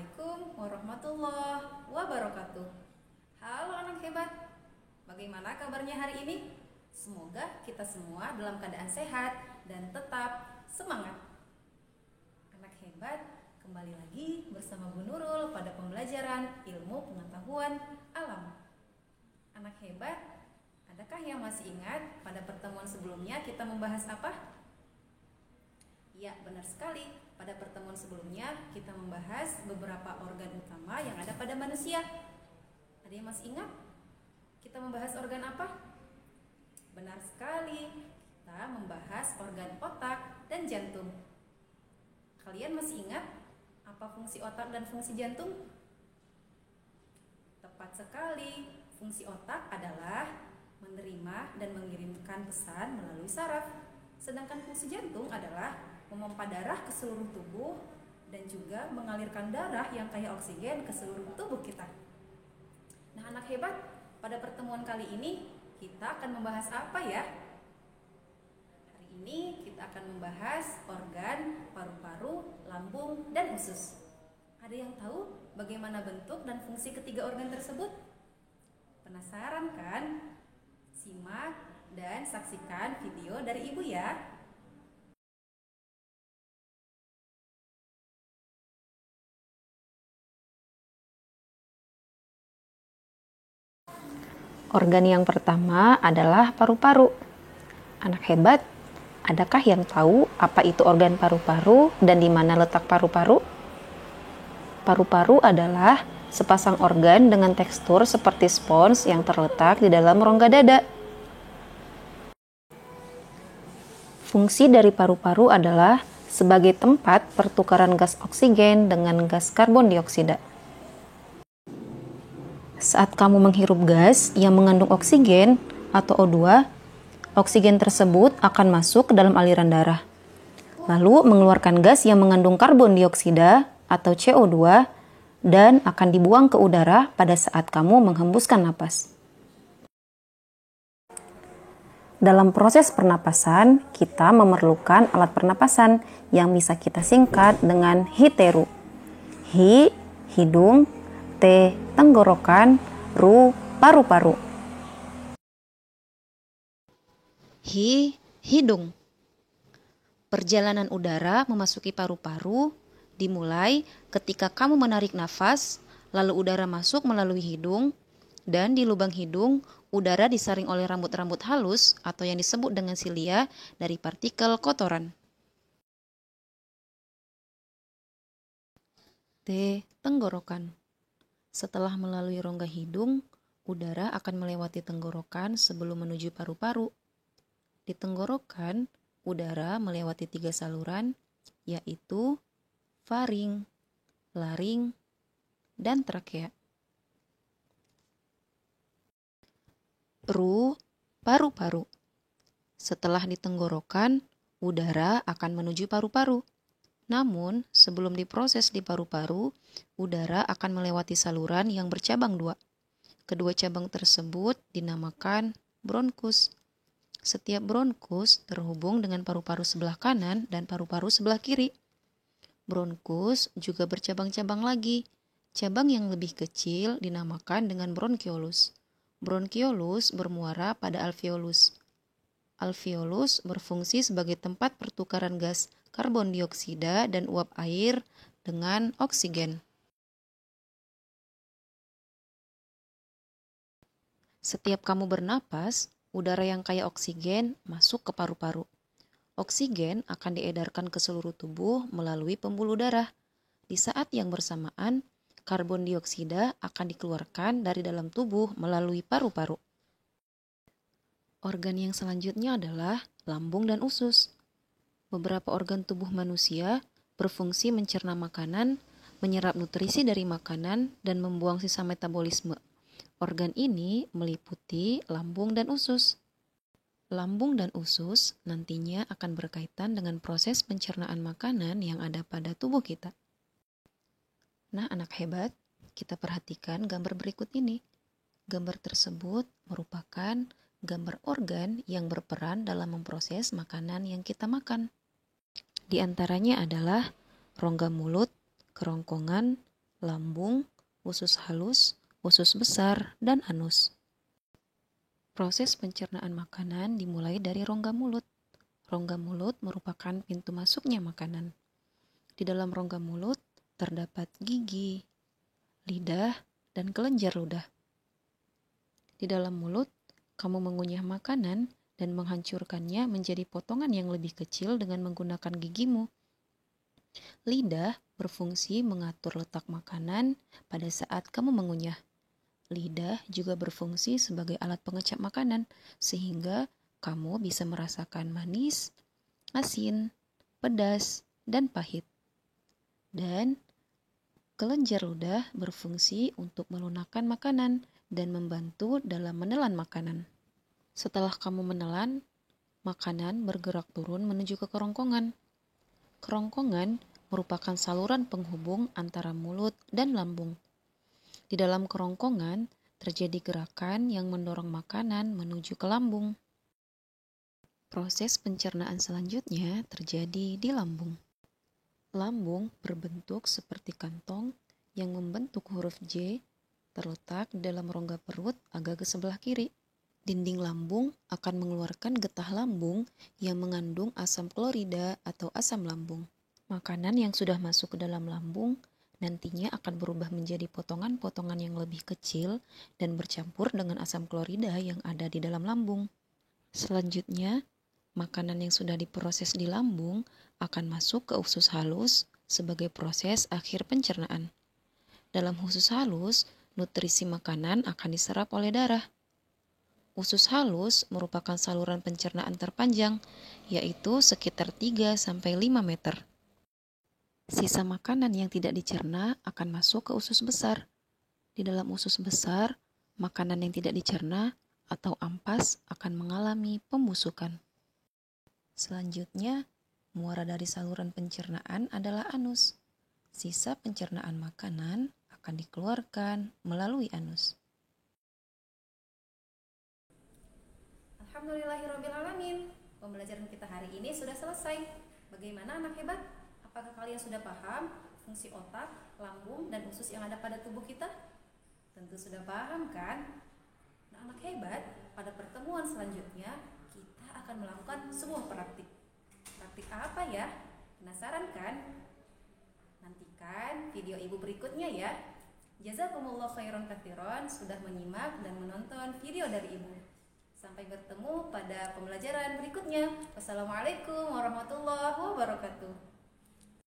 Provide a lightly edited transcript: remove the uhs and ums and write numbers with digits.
Assalamualaikum warahmatullahi wabarakatuh. Halo anak hebat, bagaimana kabarnya hari ini? Semoga kita semua dalam keadaan sehat dan tetap semangat. Anak hebat, kembali lagi bersama Bu Nurul pada pembelajaran ilmu pengetahuan alam. Anak hebat, adakah yang masih ingat pada pertemuan sebelumnya kita membahas apa? Ya, benar sekali. Pada pertemuan sebelumnya kita membahas beberapa organ utama yang ada pada manusia. Ada yang masih ingat? Kita membahas organ apa? Benar sekali. Kita membahas organ otak dan jantung. Kalian masih ingat apa fungsi otak dan fungsi jantung? Tepat sekali. Fungsi otak adalah menerima dan mengirimkan pesan melalui saraf. Sedangkan fungsi jantung adalah memompa darah ke seluruh tubuh dan juga mengalirkan darah yang kaya oksigen ke seluruh tubuh kita. Nah, anak hebat, pada pertemuan kali ini kita akan membahas apa ya? Hari ini kita akan membahas organ paru-paru, lambung, dan usus. Ada yang tahu bagaimana bentuk dan fungsi ketiga organ tersebut? Penasaran kan? Simak dan saksikan video dari ibu ya. Organ yang pertama adalah paru-paru. Anak hebat, adakah yang tahu apa itu organ paru-paru dan di mana letak paru-paru? Paru-paru adalah sepasang organ dengan tekstur seperti spons yang terletak di dalam rongga dada. Fungsi dari paru-paru adalah sebagai tempat pertukaran gas oksigen dengan gas karbon dioksida. Saat kamu menghirup gas yang mengandung oksigen atau O2, oksigen tersebut akan masuk ke dalam aliran darah, lalu mengeluarkan gas yang mengandung karbon dioksida atau CO2 dan akan dibuang ke udara pada saat kamu menghembuskan napas. Dalam proses pernapasan, kita memerlukan alat pernapasan yang bisa kita singkat dengan HITERU. Hi, hidung, T, tenggorokan, Ru, paru-paru. Hi, hidung. Perjalanan udara memasuki paru-paru dimulai ketika kamu menarik nafas, lalu udara masuk melalui hidung, dan di lubang hidung, udara disaring oleh rambut-rambut halus atau yang disebut dengan silia dari partikel kotoran. T, tenggorokan. Setelah melalui rongga hidung, udara akan melewati tenggorokan sebelum menuju paru-paru. Di tenggorokan, udara melewati 3 saluran, yaitu faring, laring, dan trakea. Ru, paru-paru. Setelah di tenggorokan, udara akan menuju paru-paru. Namun, sebelum diproses di paru-paru, udara akan melewati saluran yang bercabang 2. Kedua cabang tersebut dinamakan bronkus. Setiap bronkus terhubung dengan paru-paru sebelah kanan dan paru-paru sebelah kiri. Bronkus juga bercabang-cabang lagi. Cabang yang lebih kecil dinamakan dengan bronkiolus. Bronkiolus bermuara pada alveolus. Alveolus berfungsi sebagai tempat pertukaran gas karbon dioksida dan uap air dengan oksigen. Setiap kamu bernapas, udara yang kaya oksigen masuk ke paru-paru. Oksigen akan diedarkan ke seluruh tubuh melalui pembuluh darah. Di saat yang bersamaan, karbon dioksida akan dikeluarkan dari dalam tubuh melalui paru-paru. Organ yang selanjutnya adalah lambung dan usus. Beberapa organ tubuh manusia berfungsi mencerna makanan, menyerap nutrisi dari makanan, dan membuang sisa metabolisme. Organ ini meliputi lambung dan usus. Lambung dan usus nantinya akan berkaitan dengan proses pencernaan makanan yang ada pada tubuh kita. Nah, anak hebat, kita perhatikan gambar berikut ini. Gambar tersebut merupakan gambar organ yang berperan dalam memproses makanan yang kita makan. Di antaranya adalah rongga mulut, kerongkongan, lambung, usus halus, usus besar, dan anus. Proses pencernaan makanan dimulai dari rongga mulut. Rongga mulut merupakan pintu masuknya makanan. Di dalam rongga mulut terdapat gigi, lidah, dan kelenjar ludah. Di dalam mulut, kamu mengunyah makanan dan menghancurkannya menjadi potongan yang lebih kecil dengan menggunakan gigimu. Lidah berfungsi mengatur letak makanan pada saat kamu mengunyah. Lidah juga berfungsi sebagai alat pengecap makanan, sehingga kamu bisa merasakan manis, asin, pedas, dan pahit. Dan kelenjar ludah berfungsi untuk melunakkan makanan dan membantu dalam menelan makanan. Setelah kamu menelan, makanan bergerak turun menuju ke kerongkongan. Kerongkongan merupakan saluran penghubung antara mulut dan lambung. Di dalam kerongkongan terjadi gerakan yang mendorong makanan menuju ke lambung. Proses pencernaan selanjutnya terjadi di lambung. Lambung berbentuk seperti kantong yang membentuk huruf J, terletak di dalam rongga perut agak ke sebelah kiri. Dinding lambung akan mengeluarkan getah lambung yang mengandung asam klorida atau asam lambung. Makanan yang sudah masuk ke dalam lambung nantinya akan berubah menjadi potongan-potongan yang lebih kecil dan bercampur dengan asam klorida yang ada di dalam lambung. Selanjutnya, makanan yang sudah diproses di lambung akan masuk ke usus halus sebagai proses akhir pencernaan. Dalam usus halus, nutrisi makanan akan diserap oleh darah. Usus halus merupakan saluran pencernaan terpanjang, yaitu sekitar 3-5 meter. Sisa makanan yang tidak dicerna akan masuk ke usus besar. Di dalam usus besar, makanan yang tidak dicerna atau ampas akan mengalami pembusukan. Selanjutnya, muara dari saluran pencernaan adalah anus. Sisa pencernaan makanan akan dikeluarkan melalui anus. Alhamdulillahirrabbilalamin. Pembelajaran kita hari ini sudah selesai. Bagaimana anak hebat? Apakah kalian sudah paham fungsi otak, lambung, dan usus yang ada pada tubuh kita? Tentu sudah paham kan? Nah, anak hebat, pada pertemuan selanjutnya kita akan melakukan sebuah praktik. Praktik apa ya? Penasaran kan? Nantikan video ibu berikutnya ya. Jazakumullah khairan katsiran sudah menyimak dan menonton video dari ibu. Sampai bertemu pada pembelajaran berikutnya. Wassalamualaikum warahmatullahi